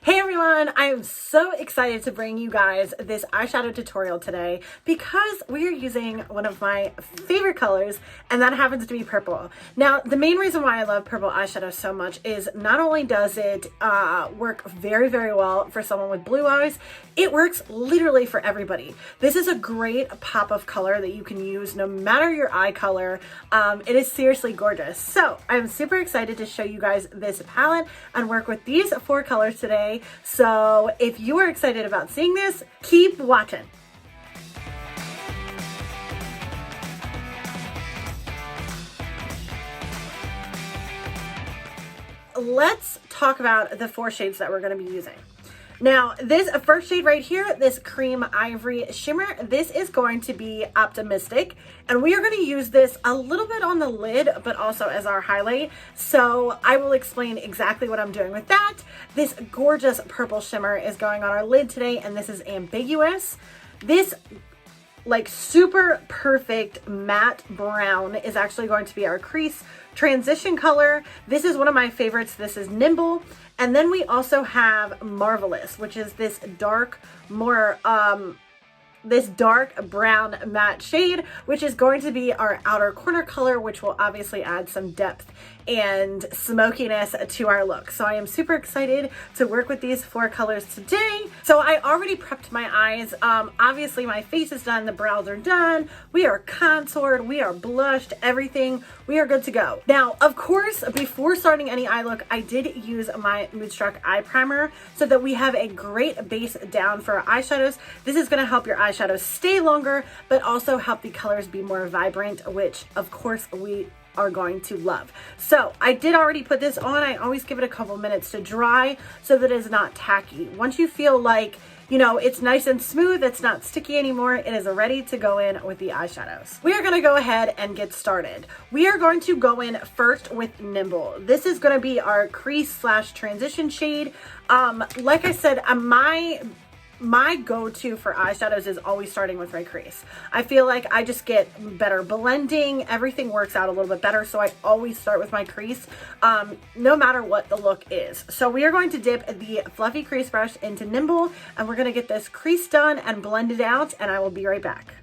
Hey everyone, I am so excited to bring you guys this eyeshadow tutorial today because we are using one of my favorite colors, and that happens to be purple. Now, the main reason why I love purple eyeshadow so much is not only does it work very, very well for someone with blue eyes, it works literally for everybody. This is a great pop of color that you can use no matter your eye color. It is seriously gorgeous. So I'm super excited to show you guys this palette and work with these four colors today. So if you are excited about seeing this, keep watching. Let's talk about the four shades that we're going to be using. Now, this first shade right here, this cream ivory shimmer, this is going to be Optimistic, and we are going to use this a little bit on the lid, but also as our highlight. So I will explain exactly what I'm doing with that. This gorgeous purple shimmer is going on our lid today, and this is Ambiguous. This like super perfect matte brown is actually going to be our crease transition color. This is one of my favorites. This is Nimble. And then we also have Marvelous, which is this dark, more this dark brown matte shade, which is going to be our outer corner color, which will obviously add some depth and smokiness to our look. So I am super excited to work with these four colors today. So I already prepped my eyes. Obviously my face is done, the brows are done, we are contoured, we are blushed, everything, we are good to go. Now, of course, before starting any eye look, I did use my Moodstruck eye primer so that we have a great base down for our eyeshadows. This is gonna help your eyeshadows stay longer, but also help the colors be more vibrant, which of course we are going to love. So I did already put this on. I always give it a couple minutes to dry so that it's not tacky. Once you feel like, you know, it's nice and smooth, it's not sticky anymore, it is ready to go in with the eyeshadows. We are going to go ahead and get started. We are going to go in first with Nimble. This is going to be our crease slash transition shade. Like I said, my go-to for eyeshadows is always starting with my crease. I feel like I just get better blending. Everything works out a little bit better. So I always start with my crease, no matter what the look is. So we are going to dip the fluffy crease brush into Nimble, and we're going to get this crease done and blend it out, and I will be right back.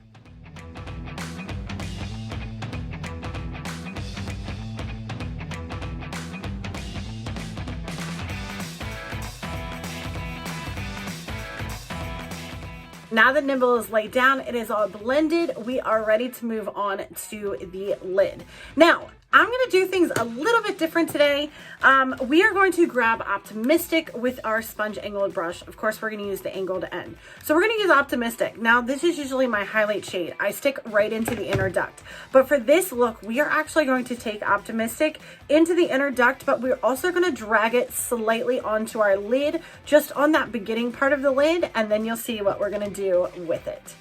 Now that Nimble is laid down, it is all blended, we are ready to move on to the lid. Now, I'm going to do things a little bit different today. We are going to grab Optimistic with our sponge angled brush. Of course, we're going to use the angled end. So we're going to use Optimistic. Now, this is usually my highlight shade. I stick right into the inner duct. But for this look, we are actually going to take Optimistic into the inner duct, but we're also going to drag it slightly onto our lid, just on that beginning part of the lid, and then you'll see what we're going to do with it.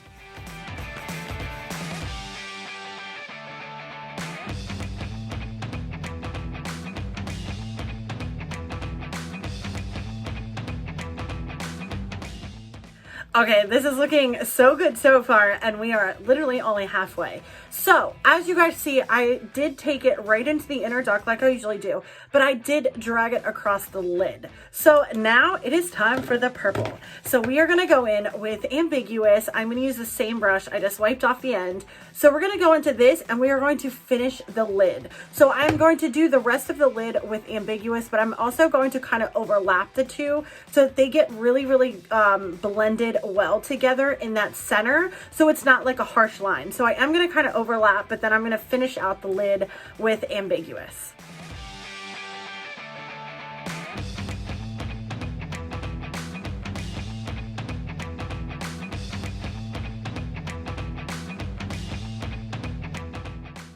Okay, this is looking so good so far, and we are literally only halfway. So, as you guys see, I did take it right into the inner duct like I usually do, but I did drag it across the lid. So now it is time for the purple. So we are gonna go in with Ambiguous. I'm gonna use the same brush, I just wiped off the end. So we're gonna go into this, and we are going to finish the lid. So I'm going to do the rest of the lid with Ambiguous, but I'm also going to kind of overlap the two so that they get really, really blended well together in that center, so it's not like a harsh line. So I am going to kind of overlap, but then I'm going to finish out the lid with Ambiguous.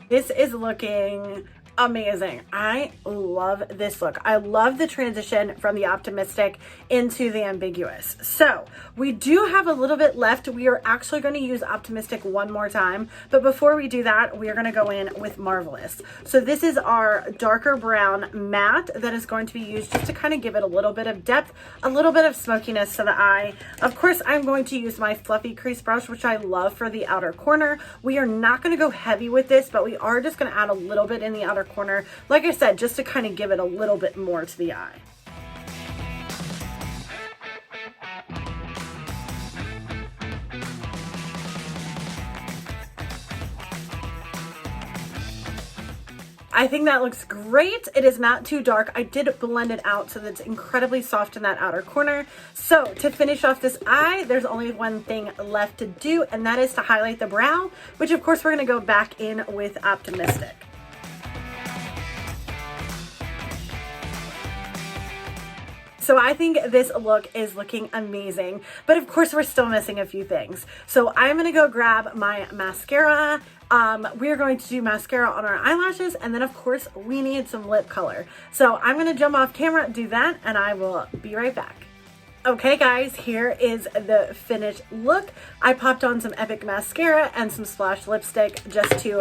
This is looking amazing. I love this look. I love the transition from the Optimistic into the Ambiguous. So we do have a little bit left. We are actually going to use Optimistic one more time, but before we do that, we are going to go in with Marvelous. So this is our darker brown matte that is going to be used just to kind of give it a little bit of depth, a little bit of smokiness to the eye. Of course, I'm going to use my fluffy crease brush, which I love for the outer corner. We are not going to go heavy with this, but we are just going to add a little bit in the outer corner, like I said, just to kind of give it a little bit more to the eye. I think that looks great. It is not too dark. I did blend it out so that it's incredibly soft in that outer corner. So to finish off this eye, there's only one thing left to do, and that is to highlight the brow, which of course we're gonna go back in with Optimistic. So I think this look is looking amazing, but of course we're still missing a few things. So I'm gonna go grab my mascara. We're going to do mascara on our eyelashes, and then of course we need some lip color. So I'm gonna jump off camera, do that, and I will be right back. Okay guys, here is the finished look. I popped on some Epic mascara and some Splash lipstick just to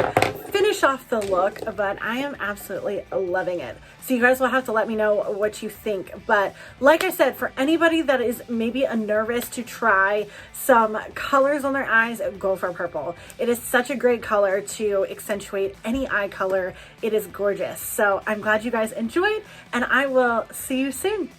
finish off the look, but I am absolutely loving it. So you guys will have to let me know what you think. But like I said, for anybody that is maybe nervous to try some colors on their eyes, go for purple. It is such a great color to accentuate any eye color. It is gorgeous. So I'm glad you guys enjoyed, and I will see you soon.